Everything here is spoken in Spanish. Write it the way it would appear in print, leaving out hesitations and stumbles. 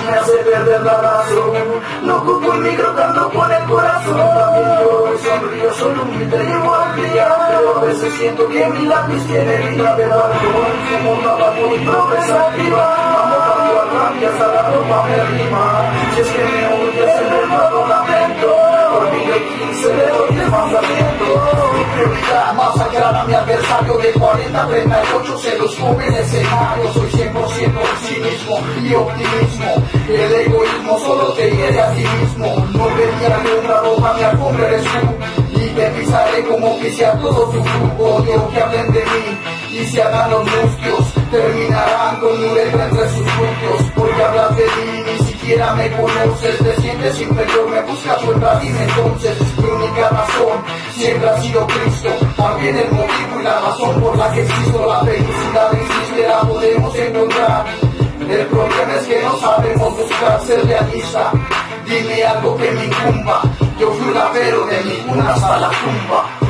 Me hace perder la razón. No ocupo un micro, canto con el corazón. También yo sonrío, solo humilde llevo al día. Pero a veces siento que mi lápiz tiene vida. Bebo alcohol, fumo tabaco y progresa activa. Amo tanto a gracias a la ropa me rima. Si es que me odias en el nuevo lamento, por mí de 15 le doy el mandamiento. Mi prioridad más allá a mi adversario de 40 a 38 se los come el escenario. Soy 100% cinismo y optimismo. El egoísmo solo te hiere a ti mismo. No venía de una ropa, mi alfombra eres tú. Y te pisaré como pise a todo tu grupo. Odio que hablen de mí y se hagan los mustios. Terminarán con un letra entre sus frutos. Porque hablas de mí, ni siquiera me conoces. Te sientes inferior, me buscas tu dime entonces. Mi única razón siempre ha sido Cristo. También el motivo y la razón por la que existo. La felicidad existe, la podemos encontrar. El problema es que no sabemos buscar ser realista. Dime algo que me incumba. Yo fui un rapero de mi cuna hasta la tumba.